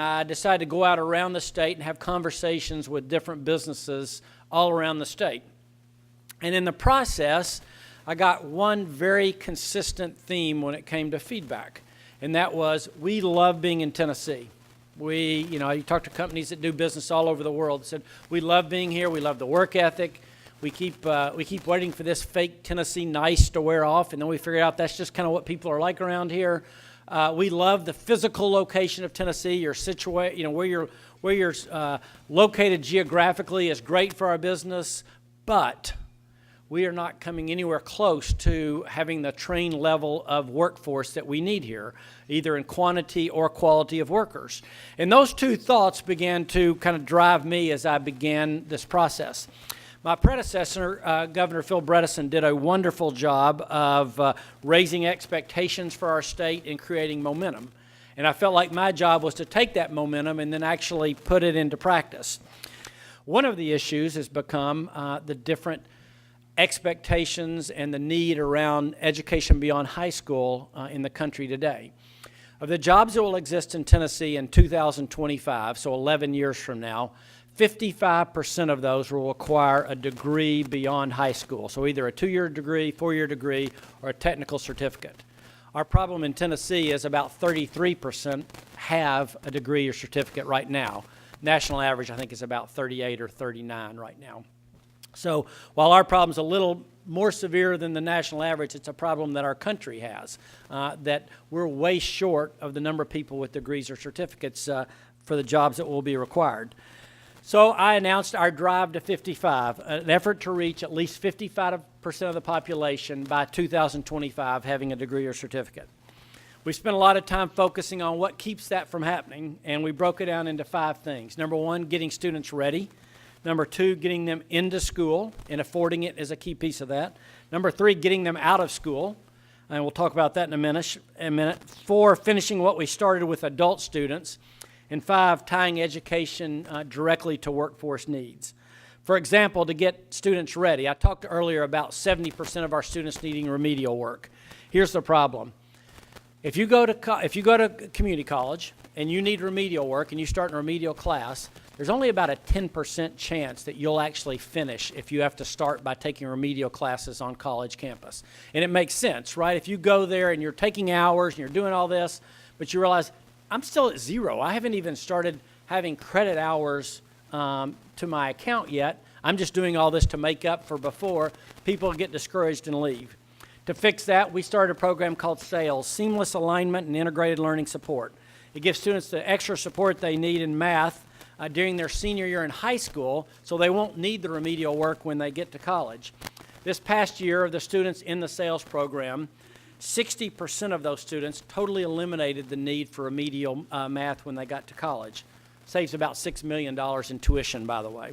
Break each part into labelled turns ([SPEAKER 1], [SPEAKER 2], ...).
[SPEAKER 1] I decided to go out around the state and have conversations with different businesses all around the state. And in the process, I got one very consistent theme when it came to feedback, and that was, we love being in Tennessee. You talk to companies that do business all over the world that said, we love being here, we love the work ethic, we keep waiting for this fake Tennessee nice to wear off, and then we figure out that's just kind of what people are like around here. We love the physical location of Tennessee. You're situated, where you're located geographically is great for our business, but we are not coming anywhere close to having the trained level of workforce that we need here, either in quantity or quality of workers. And those two thoughts began to kind of drive me as I began this process. My predecessor, Governor Phil Bredesen, did a wonderful job of raising expectations for our state and creating momentum. And I felt like my job was to take that momentum and then actually put it into practice. One of the issues has become the different expectations and the need around education beyond high school in the country today. Of the jobs that will exist in Tennessee in 2025, so 11 years from now, 55% of those will require a degree beyond high school, so either a 2-year degree, 4-year degree, or a technical certificate. Our problem in Tennessee is about 33% have a degree or certificate right now. National average, I think, is about 38 or 39 right now. So while our problem's a little more severe than the national average, it's a problem that our country has, that we're way short of the number of people with degrees or certificates for the jobs that will be required. So I announced our Drive to 55, an effort to reach at least 55% of the population by 2025 having a degree or certificate. We spent a lot of time focusing on what keeps that from happening, and we broke it down into 5 things. Number 1, getting students ready. Number 2, getting them into school, and affording it is a key piece of that. Number 3, getting them out of school, and we'll talk about that in a minute. 4, finishing what we started with adult students. And 5, tying education directly to workforce needs. For example, to get students ready, I talked earlier about 70% of our students needing remedial work. Here's the problem. If you go to community college and you need remedial work and you start in a remedial class, there's only about a 10% chance that you'll actually finish if you have to start by taking remedial classes on college campus. And it makes sense, right? If you go there and you're taking hours and you're doing all this, but you realize, I'm still at 0. I haven't even started having credit hours to my account yet. I'm just doing all this to make up for before. People get discouraged and leave. To fix that, we started a program called SAILS, Seamless Alignment and Integrated Learning Support. It gives students the extra support they need in math during their senior year in high school, so they won't need the remedial work when they get to college. This past year, of the students in the SAILS program, 60% of those students totally eliminated the need for remedial math when they got to college. Saves about $6 million in tuition, by the way.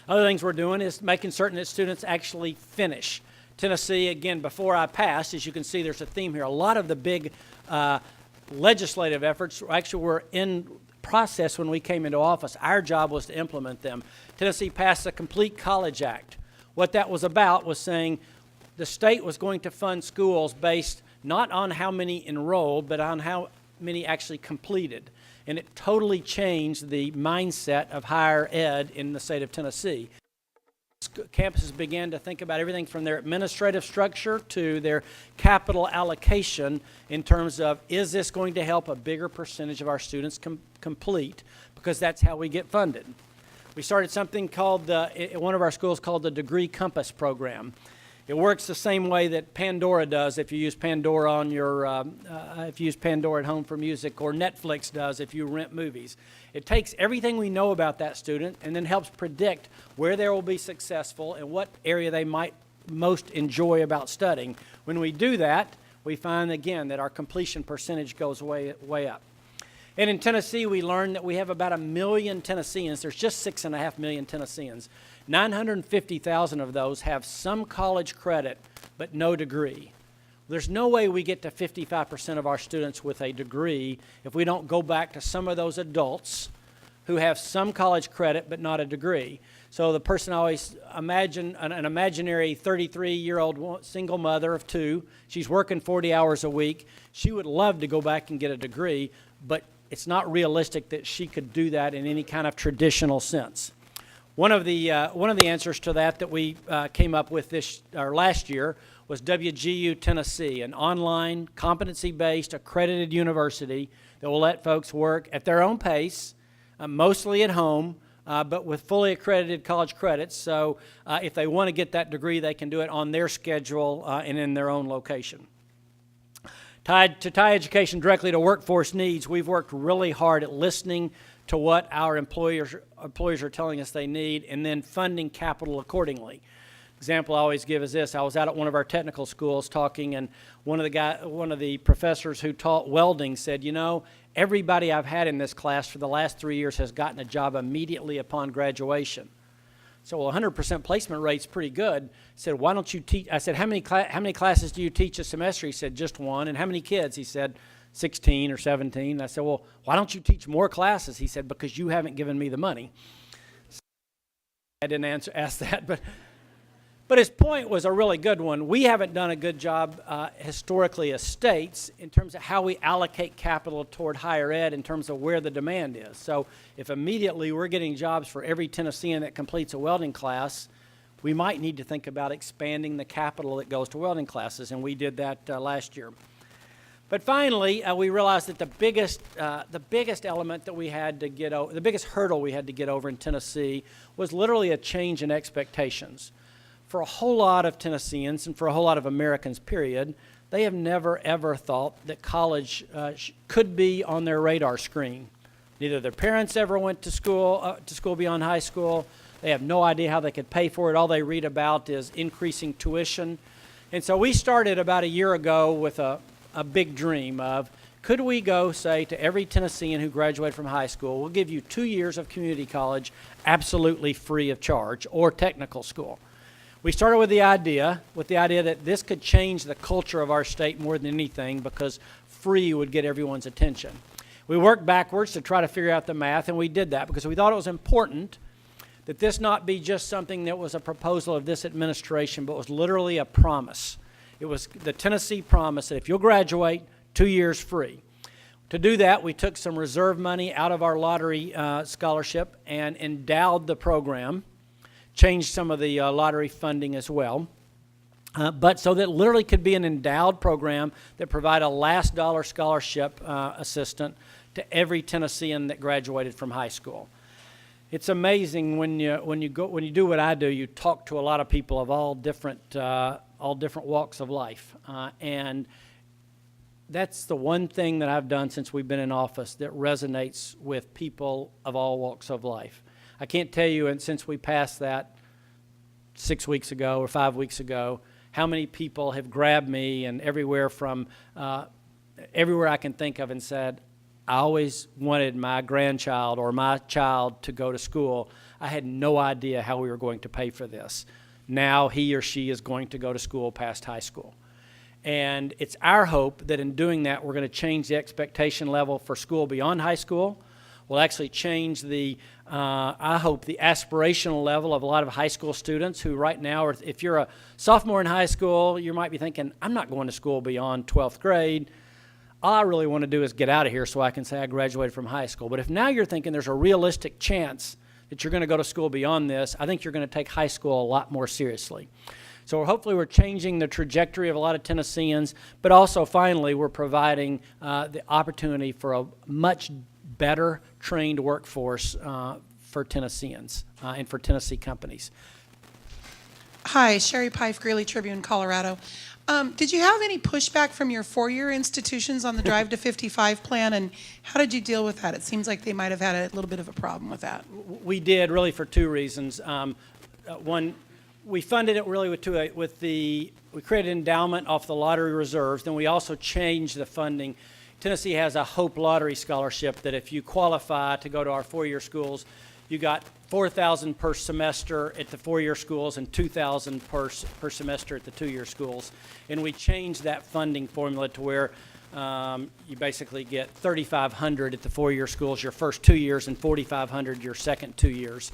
[SPEAKER 1] Other things we're doing is making certain that students actually finish. Tennessee, again, before I passed, as you can see, there's a theme here. A lot of the big legislative efforts actually were in process when we came into office. Our job was to implement them. Tennessee passed the Complete College Act. What that was about was saying the state was going to fund schools based not on how many enrolled, but on how many actually completed. And it totally changed the mindset of higher ed in the state of Tennessee. Campuses began to think about everything from their administrative structure to their capital allocation in terms of, is this going to help a bigger percentage of our students complete? Because that's how we get funded. We started something called, at one of our schools, called the Degree Compass program. It works the same way that Pandora does if you use Pandora on your, if you use Pandora at home for music, or Netflix does if you rent movies. It takes everything we know about that student and then helps predict where they will be successful and what area they might most enjoy about studying. When we do that, we find again that our completion percentage goes way up. And in Tennessee, we learned that we have about 1 million Tennesseans. There's just 6.5 million Tennesseans. 950,000 of those have some college credit, but no degree. There's no way we get to 55% of our students with a degree if we don't go back to some of those adults who have some college credit, but not a degree. So the person always imagine an imaginary 33-year-old single mother of 2. She's working 40 hours a week. She would love to go back and get a degree, but it's not realistic that she could do that in any kind of traditional sense. One of the answers to that we came up with last year was WGU Tennessee, an online, competency-based, accredited university that will let folks work at their own pace, mostly at home, but with fully accredited college credits. So if they want to get that degree, they can do it on their schedule and in their own location. To tie education directly to workforce needs, we've worked really hard at listening to what our employers are telling us they need and then funding capital accordingly. Example I always give is this. I was out at one of our technical schools talking, and one of the professors who taught welding said, you know, everybody I've had in this class for the last 3 years has gotten a job immediately upon graduation. So, well, 100% placement rate's pretty good. I said, why don't you teach? I said, how many classes do you teach a semester? He said, just one. And how many kids? He said, 16 or 17. I said, well, why don't you teach more classes? He said, because you haven't given me the money. So I didn't ask that, but his point was a really good one. We haven't done a good job historically as states in terms of how we allocate capital toward higher ed in terms of where the demand is. So if immediately we're getting jobs for every Tennessean that completes a welding class, we might need to think about expanding the capital that goes to welding classes, and we did that last year. But finally, we realized that the biggest element that we had to get over, the biggest hurdle we had to get over in Tennessee was literally a change in expectations. For a whole lot of Tennesseans and for a whole lot of Americans, period, they have never, ever thought that college could be on their radar screen. Neither their parents ever went to school beyond high school. They have no idea how they could pay for it. All they read about is increasing tuition. And so we started about a year ago with a big dream of, could we go say to every Tennessean who graduated from high school, we'll give you 2 years of community college absolutely free of charge, or technical school. We started with the idea that this could change the culture of our state more than anything, because free would get everyone's attention. We worked backwards to try to figure out the math, and we did that because we thought it was important that this not be just something that was a proposal of this administration, but was literally a promise. It was the Tennessee promise that if you'll graduate, 2 years free. To do that, we took some reserve money out of our lottery scholarship and endowed the program, changed some of the lottery funding as well, but so that it literally could be an endowed program that provide a last dollar scholarship assistant to every Tennessean that graduated from high school. It's amazing when you do what I do. You talk to a lot of people of all different walks of life, and that's the one thing that I've done since we've been in office that resonates with people of all walks of life. I can't tell you, and since we passed that 6 weeks ago or 5 weeks ago, how many people have grabbed me and everywhere I can think of and said, I always wanted my grandchild or my child to go to school. I had no idea how we were going to pay for this. Now he or she is going to go to school past high school. And it's our hope that in doing that, we're going to change the expectation level for school beyond high school. We'll actually change I hope, the aspirational level of a lot of high school students who right now, if you're a sophomore in high school, you might be thinking, I'm not going to school beyond 12th grade. All I really want to do is get out of here so I can say I graduated from high school. But if now you're thinking there's a realistic chance that you're going to go to school beyond this, I think you're going to take high school a lot more seriously. So hopefully we're changing the trajectory of a lot of Tennesseans, but also finally we're providing the opportunity for a much better trained workforce for Tennesseans and for Tennessee companies.
[SPEAKER 2] Hi, Sherry Pife, Greeley Tribune, Colorado. Did you have any pushback from your four-year institutions on the Drive to 55 plan, and how did you deal with that? It seems like they might have had a little bit of a problem with that.
[SPEAKER 1] We did, really, for two reasons. One, we funded it really we created endowment off the lottery reserves, then we also changed the funding. Tennessee has a Hope Lottery scholarship that if you qualify to go to our four-year schools, you got $4,000 per semester at the four-year schools and $2,000 per semester at the two-year schools. And we changed that funding formula to where you basically get $3,500 at the four-year schools your first 2 years and $4,500 your second 2 years.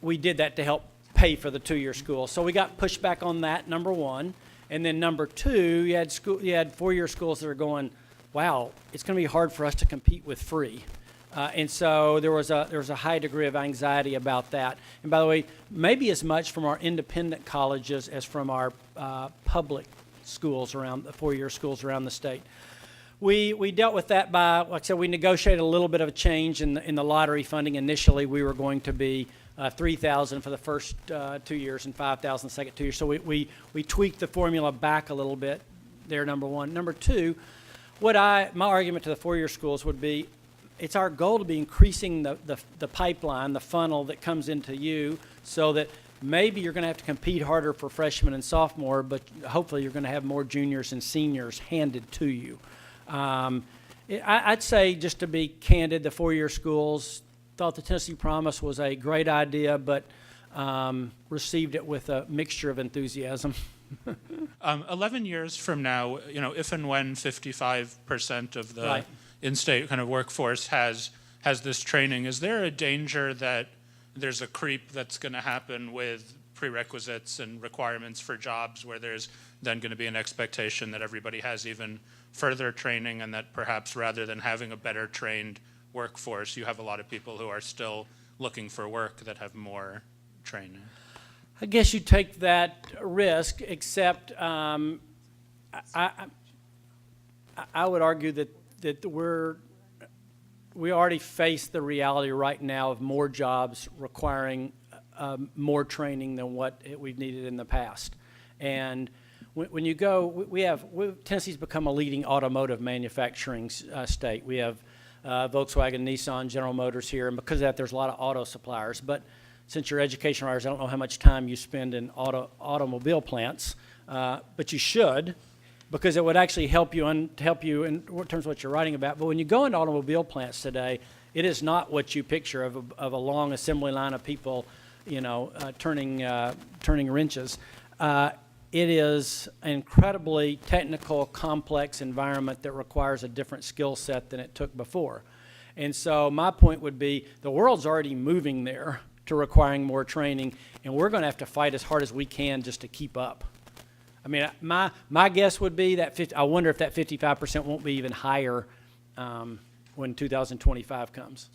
[SPEAKER 1] We did that to help pay for the two-year school. So we got pushback on that, number one. And then number two, you had four-year schools that are going, wow, it's going to be hard for us to compete with free. And so there was a high degree of anxiety about that. And by the way, maybe as much from our independent colleges as from our public schools around the four-year schools around the state. We dealt with that by, like I said, we negotiated a little bit of a change in the lottery funding. Initially, we were going to be $3,000 for the first 2 years and $5,000 the second 2 years. So we tweaked the formula back a little bit there, number one. Number two, my argument to the four-year schools would be, it's our goal to be increasing the pipeline, the funnel that comes into you, so that maybe you're going to have to compete harder for freshmen and sophomore, but hopefully you're going to have more juniors and seniors handed to you. I'd say, just to be candid, the four-year schools thought the Tennessee Promise was a great idea, but received it with a mixture of enthusiasm.
[SPEAKER 3] 11 years from now, if and when 55% of the
[SPEAKER 1] Right.
[SPEAKER 3] in-state kind of workforce has this training, is there a danger that there's a creep that's going to happen with prerequisites and requirements for jobs, where there's then going to be an expectation that everybody has even further training, and that perhaps rather than having a better trained workforce, you have a lot of people who are still looking for work that have more training?
[SPEAKER 1] I guess you take that risk, except I would argue that we already face the reality right now of more jobs requiring more training than what we've needed in the past. And when you go, Tennessee's become a leading automotive manufacturing state. We have Volkswagen, Nissan, General Motors here, and because of that, there's a lot of auto suppliers. But since you're education writers, I don't know how much time you spend in automobile plants, but you should, because it would actually help you in terms of what you're writing about. But when you go into automobile plants today, it is not what you picture of a long assembly line of people, turning wrenches. It is an incredibly technical, complex environment that requires a different skill set than it took before. And so my point would be, the world's already moving there to requiring more training, and we're going to have to fight as hard as we can just to keep up. I mean, my guess would be that I wonder if that 55% won't be even higher when 2025 comes.